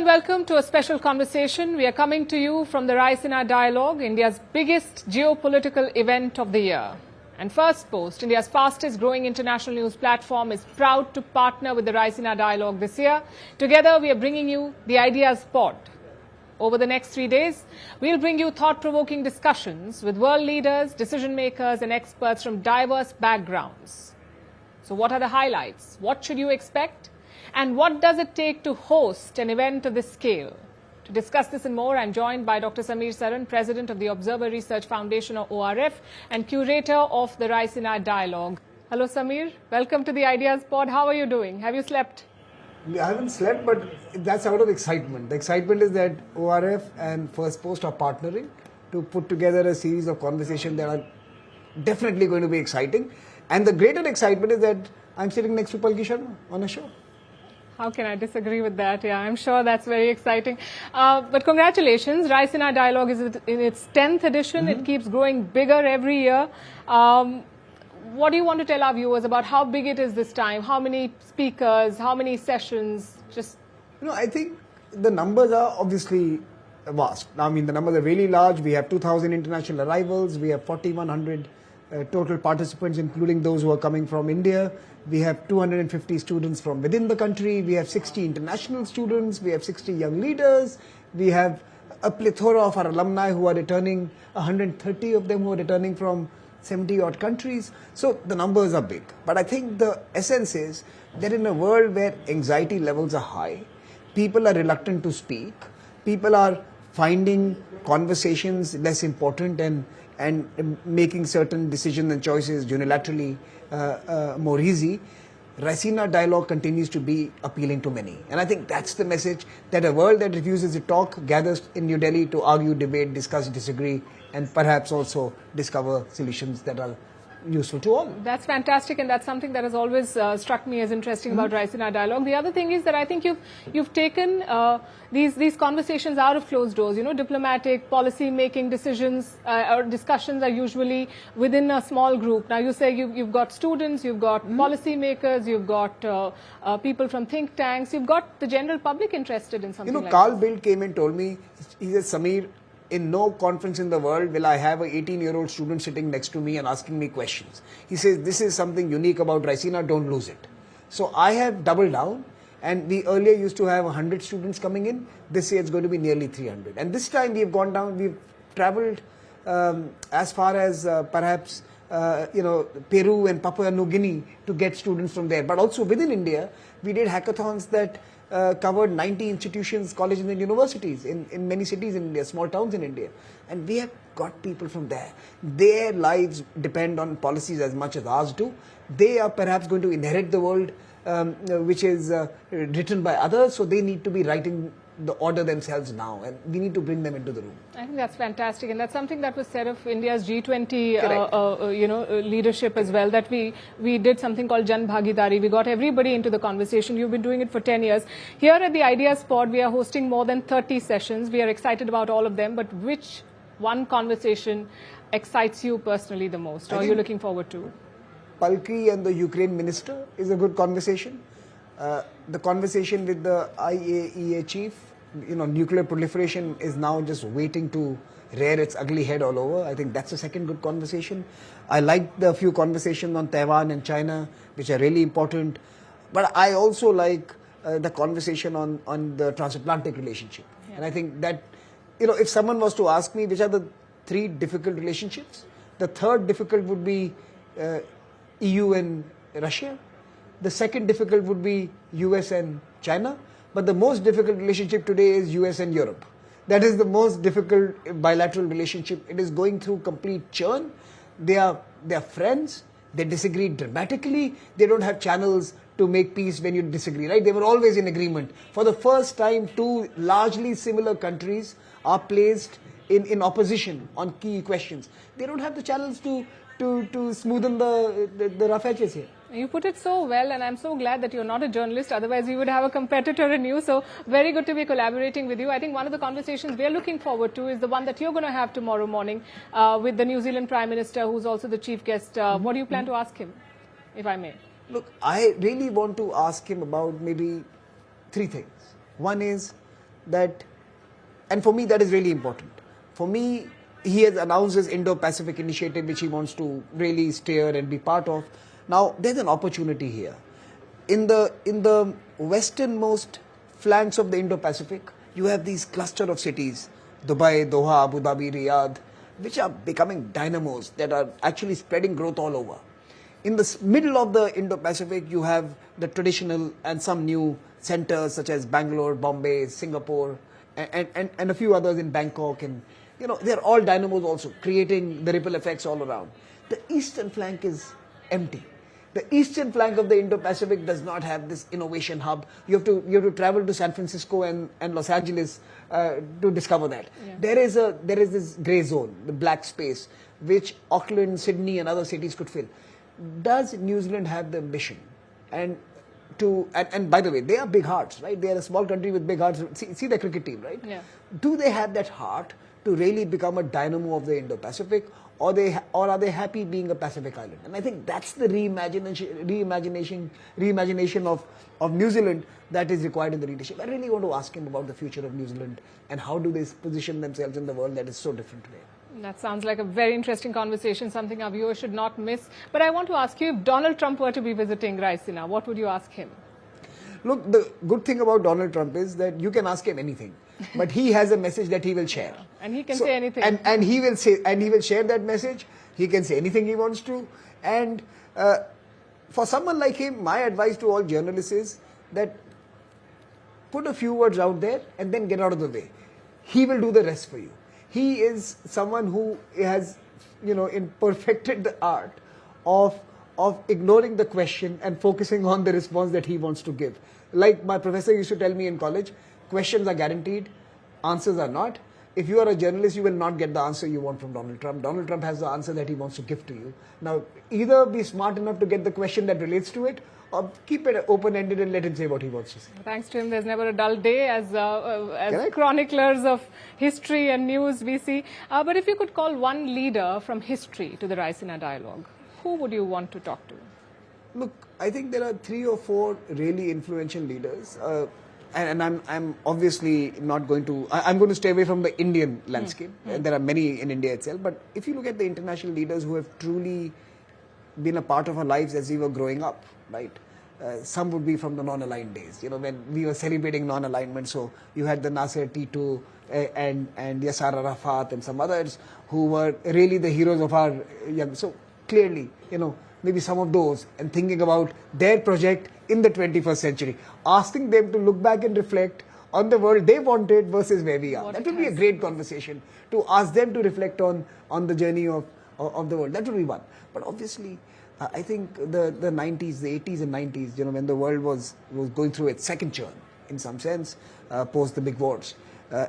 and welcome to a special conversation. We are coming to you from the Raisina Dialogue, India's biggest geopolitical event of the year. And Firstpost, India's fastest growing international news platform, is proud to partner with the Raisina Dialogue this year. Together, we are bringing you the Ideas Pod. Over the next 3 days, we'll bring you thought-provoking discussions with world leaders, decision-makers and experts from diverse backgrounds. So what are the highlights? What should you expect? And what does it take to host an event of this scale? To discuss this and more, I'm joined by Dr. Samir Saran, President of the Observer Research Foundation, or ORF, and Curator of the Raisina Dialogue. Hello, Samir. Welcome to the Ideas Pod. How are you doing? Have you slept? I haven't slept, but that's out of excitement. The excitement is that ORF and Firstpost are partnering to put together a series of conversations that are definitely going to be exciting. And the greater excitement is that I'm sitting next to Palki Sharma on a show. How can I disagree with that? Yeah, I'm sure that's very exciting. But congratulations. Raisina Dialogue is in its 10th edition. It keeps growing bigger every year. What do you want to tell our viewers about how big it is this time? How many speakers? How many sessions? I think the numbers are obviously vast. I mean, the numbers are really large. We have 2,000 international arrivals. We have 4,100 total participants, including those who are coming from India. We have 250 students from within the country. We have 60 international students. We have 60 young leaders. We have a plethora of our alumni who are returning, 130 of them who are returning from 70 odd countries. So the numbers are big. But I think the essence is that in a world where anxiety levels are high, people are reluctant to speak, people are finding conversations less important and making certain decisions and choices unilaterally more easy, Raisina Dialogue continues to be appealing to many. And I think that's the message, that a world that refuses to talk gathers in New Delhi to argue, debate, discuss, disagree, and perhaps also discover solutions that are useful to all. That's fantastic, and that's something that has always struck me as interesting about Raisina Dialogue. The other thing is that I think you've taken these conversations out of closed doors. You know, diplomatic, policy-making decisions or discussions are usually within a small group. Now, you say you've got students, you've got policymakers, you've got people from think tanks, you've got the general public interested in something like Carl this. Bildt came and told me, he said, Samir, in no conference in the world will I have an 18-year-old student sitting next to me and asking me questions. He says, this is something unique about Raisina, don't lose it. So I have doubled down, and we earlier used to have 100 students coming in. This year it's going to be nearly 300. And this time we've gone down, we've traveled as far as perhaps Peru and Papua New Guinea to get students from there. But also within India, we did hackathons that covered 90 institutions, colleges and universities in many cities in India, small towns in India. And we have got people from there. Their lives depend on policies as much as ours do. They are perhaps going to inherit the world which is written by others, so they need to be writing the order themselves now, and we need to bring them into the room. I think that's fantastic, and that's something that was said of India's G20 leadership as well, that we did something called Jan Bhagidari. We got everybody into the conversation. You've been doing it for 10 years. Here at the Ideas Pod, we are hosting more than 30 sessions. We are excited about all of them, but which one conversation excites you personally the most, or are you looking forward to? Palki and the Ukraine minister is a good conversation. The conversation with the IAEA chief, nuclear proliferation is now just waiting to rear its ugly head all over. I think that's a second good conversation. I like the few conversations on Taiwan and China, which are really important. But I also like the conversation on the transatlantic relationship. Yeah. And I think that, if someone was to ask me which are the 3 difficult relationships, the third difficult would be EU and Russia. The second difficult would be US and China. But the most difficult relationship today is US and Europe. That is the most difficult bilateral relationship. It is going through complete churn. They are friends. They disagree dramatically. They don't have channels to make peace when you disagree, right? They were always in agreement. For the first time, 2 largely similar countries are placed in opposition on key questions. They don't have the channels to smoothen the rough edges here. You put it so well, and I'm so glad that you're not a journalist. Otherwise, we would have a competitor in you. So very good to be collaborating with you. I think one of the conversations we're looking forward to is the one that you're going to have tomorrow morning with the New Zealand Prime Minister, who's also the chief guest. What do you plan to ask him, if I may? Look, I really want to ask him about maybe 3 things. One is that, and for me that is really important. For me, he has announced his Indo-Pacific initiative, which he wants to really steer and be part of. Now, there's an opportunity here. In the westernmost flanks of the Indo-Pacific, you have these cluster of cities, Dubai, Doha, Abu Dhabi, Riyadh, which are becoming dynamos that are actually spreading growth all over. In the middle of the Indo-Pacific, you have the traditional and some new centers such as Bangalore, Bombay, Singapore, and a few others in Bangkok. And, they're all dynamos also, creating the ripple effects all around. The eastern flank is empty. The eastern flank of the Indo-Pacific does not have this innovation hub. You have to travel to San Francisco and Los Angeles to discover that. Yeah. There is this grey zone, the black space, which Auckland, Sydney, and other cities could fill. Does New Zealand have the ambition? And by the way, they are big hearts, right? They are a small country with big hearts. See the cricket team, right? Yeah. Do they have that heart to really become a dynamo of the Indo-Pacific? Or are they happy being a Pacific island? And I think that's the reimagination of New Zealand that is required in the leadership. I really want to ask him about the future of New Zealand and how do they position themselves in the world that is so different today. That sounds like a very interesting conversation, something our viewers should not miss. But I want to ask you, if Donald Trump were to be visiting Raisina, what would you ask him? Look, the good thing about Donald Trump is that you can ask him anything, but he has a message that he will share. Yeah, and he can say anything. And he will share that message. He can say anything he wants to. And for someone like him, my advice to all journalists is that put a few words out there and then get out of the way. He will do the rest for you. He is someone who has, perfected the art of ignoring the question and focusing on the response that he wants to give. Like my professor used to tell me in college, questions are guaranteed, answers are not. If you are a journalist, you will not get the answer you want from Donald Trump. Donald Trump has the answer that he wants to give to you. Now, either be smart enough to get the question that relates to it, or keep it open-ended and let him say what he wants to say. Thanks to him, there's never a dull day as chroniclers of history and news we see. But if you could call one leader from history to the Raisina Dialogue, who would you want to talk to? Look, I think there are 3 or 4 really influential leaders. And I'm obviously not going to, I'm going to stay away from the Indian landscape. There are many in India itself. But if you look at the international leaders who have truly been a part of our lives as we were growing up, right? Some would be from the non-aligned days, when we were celebrating non-alignment. So you had the Nasser Tito and Yasser Arafat and some others who were really the heroes of our young. So clearly, maybe some of those, and thinking about their project in the 21st century, asking them to look back and reflect on the world they wanted versus where we are. That would be a great conversation, to ask them to reflect on the journey of the world. That would be one. But obviously, I think the 90s, the 80s and 90s, when the world was going through its second churn, in some sense, post the big wars,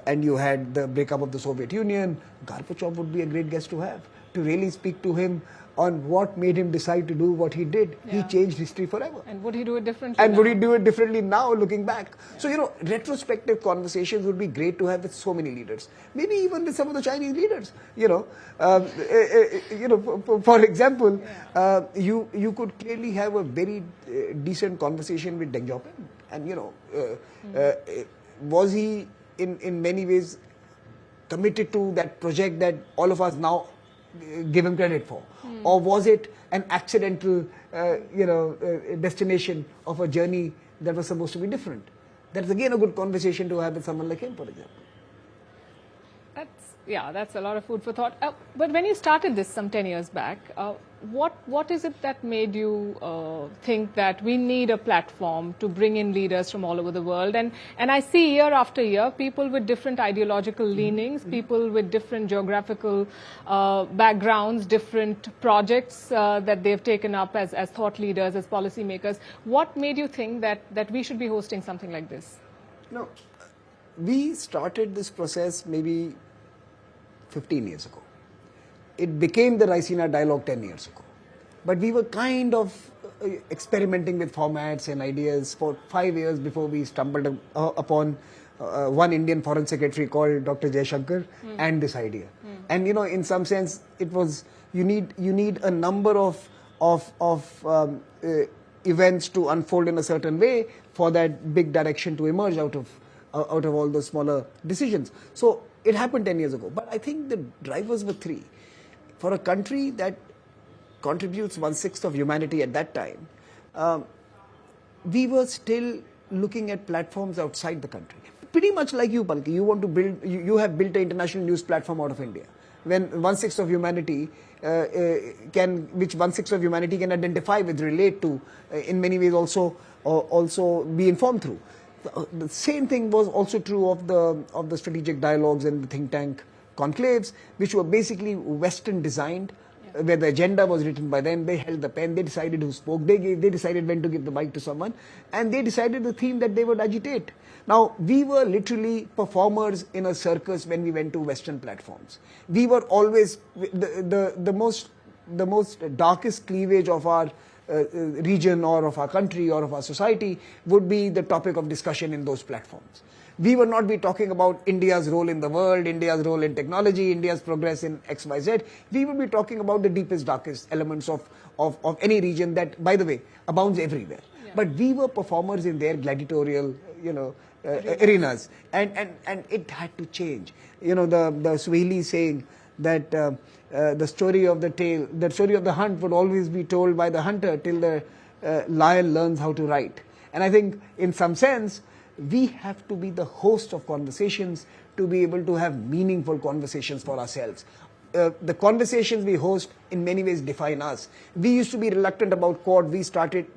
and you had the breakup of the Soviet Union, Gorbachev would be a great guest to have, to really speak to him on what made him decide to do what he did. Yeah. He changed history forever. And would he do it differently And now? Would he do it differently now, looking back? Yeah. So, retrospective conversations would be great to have with so many leaders. Maybe even with some of the Chinese leaders, for example, you could clearly have a very decent conversation with Deng Xiaoping. And, was he in many ways committed to that project that all of us now give him credit for? Or was it an accidental, destination of a journey that was supposed to be different? That's again a good conversation to have with someone like him, for example. That's a lot of food for thought. But when you started this some 10 years back, what is it that made you think that we need a platform to bring in leaders from all over the world? And I see year after year people with different ideological leanings, people with different geographical backgrounds, different projects that they've taken up as thought leaders, as policymakers. What made you think that we should be hosting something like this? No, we started this process maybe 15 years ago. It became the Raisina Dialogue 10 years ago. But we were kind of experimenting with formats and ideas for 5 years before we stumbled upon one Indian Foreign Secretary called Dr. Jaishankar and this idea. And in some sense, it was you need a number of events to unfold in a certain way for that big direction to emerge out of out of all those smaller decisions. So it happened 10 years ago. But I think the drivers were three. For a country that contributes 1/6 of humanity at that time, we were still looking at platforms outside the country. Pretty much like you, Palki, you want to build, you have built an international news platform out of India. When 1/6 of humanity which 1/6 of humanity can identify with, relate to, in many ways also be informed through. The same thing was also true of the strategic dialogues and the think tank conclaves, which were basically Western designed, where the agenda was written by them. They held the pen, they decided who spoke, they decided when to give the mic to someone, and they decided the theme that they would agitate. Now, we were literally performers in a circus when we went to Western platforms. We were always the most darkest cleavage of our region or of our country or of our society would be the topic of discussion in those platforms. We would not be talking about India's role in the world, India's role in technology, India's progress in XYZ. We would be talking about the deepest, darkest elements of any region that, by the way, abounds everywhere. Yeah. But we were performers in their gladiatorial, arenas, and it had to change. The Swahili saying that the story of the hunt would always be told by the hunter till the lion learns how to write. And I think, in some sense, we have to be the host of conversations to be able to have meaningful conversations for ourselves. The conversations we host in many ways define us. We used to be reluctant about Quad. We started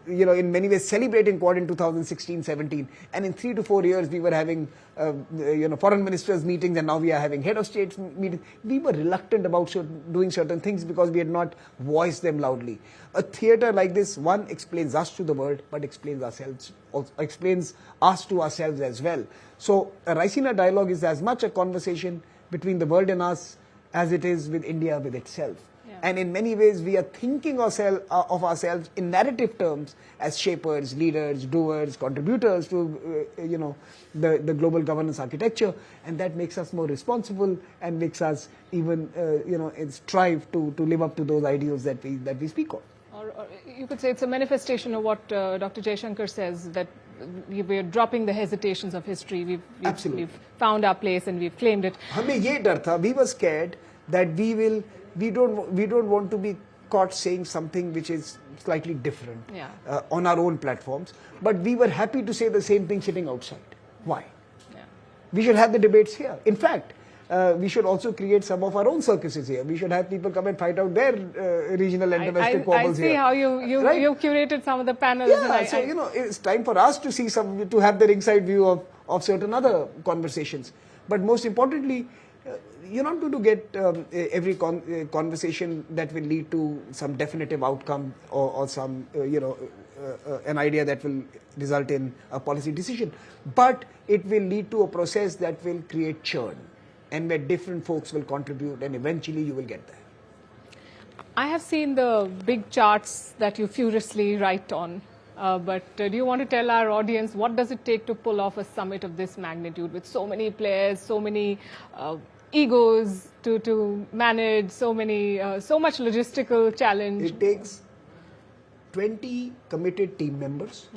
in many ways celebrating Quad in 2016-17, and in 3 to 4 years we were having foreign ministers meetings, and now we are having head of states meetings. We were reluctant about doing certain things because we had not voiced them loudly. A theater like this, one, explains us to the world, but explains us to ourselves as well. So a Raisina Dialogue is as much a conversation between the world and us as it is with India with itself. And in many ways, we are thinking of ourselves in narrative terms as shapers, leaders, doers, contributors to the global governance architecture, and that makes us more responsible and makes us even strive to live up to those ideals that we speak of. Or you could say it's a manifestation of what Dr. Jaishankar says, that we're dropping the hesitations of history. We've found our place and we've claimed it. हमें ये डर था, we were scared that we don't want to be caught saying something which is slightly different on our own platforms, but we were happy to say the same thing sitting outside. Why? Yeah. We should have the debates here. In fact, we should also create some of our own circuses here. We should have people come and fight out their regional and domestic problems here. I see how you've curated some of the panels. Yeah, it's time for us to see to have the ringside view of certain other conversations. But most importantly, you're not going to get every conversation that will lead to some definitive outcome or some, an idea that will result in a policy decision. But it will lead to a process that will create churn, and where different folks will contribute, and eventually you will get there. I have seen the big charts that you furiously write on. But do you want to tell our audience what does it take to pull off a summit of this magnitude with so many players, so many egos to manage, so much logistical challenge? It takes 20 committed team members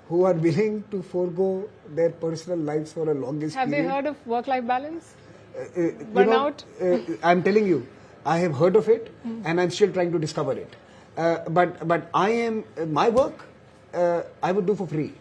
who are willing to forego their personal lives for a longest period. Have they heard of work-life balance? Burnout? I'm telling you, I have heard of it, and I'm still trying to discover it. But I am my work. I would do for free.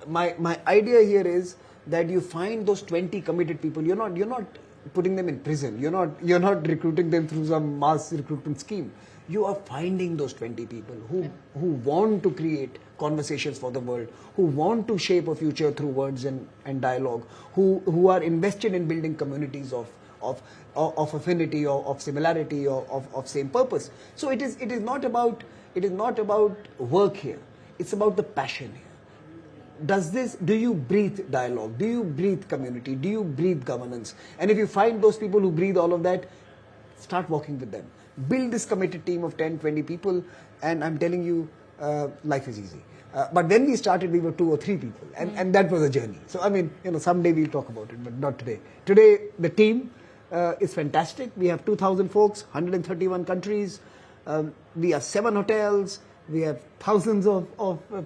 My idea here is that you find those 20 committed people. You're not putting them in prison. You're not recruiting them through some mass recruitment scheme. You are finding those 20 people who want to create conversations for the world, who want to shape a future through words and dialogue, who are invested in building communities of affinity or of similarity or of same purpose. So it is not about work here. It's about the passion here. Do you breathe dialogue? Do you breathe community? Do you breathe governance? And if you find those people who breathe all of that, start working with them. Build this committed team of 10, 20 people, and I'm telling you, life is easy. But when we started, we were 2 or 3 people, and that was a journey. So, someday we'll talk about it, but not today. Today, the team is fantastic. We have 2,000 folks, 131 countries. We have 7 hotels. We have thousands of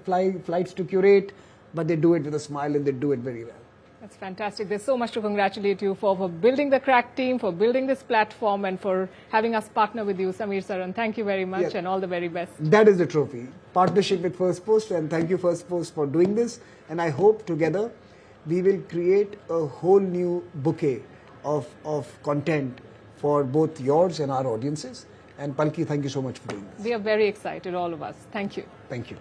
flights to curate. but they do it with a smile and they do it very well. That's fantastic. There's so much to congratulate you for building the crack team, for building this platform, and for having us partner with you, Samir Saran. Thank you very much, and all the very best. That is the trophy. Partnership with Firstpost, and thank you, Firstpost, for doing this. And I hope together we will create a whole new bouquet of content for both yours and our audiences. And Palki, thank you so much for doing this. We are very excited, all of us. Thank you. Thank you.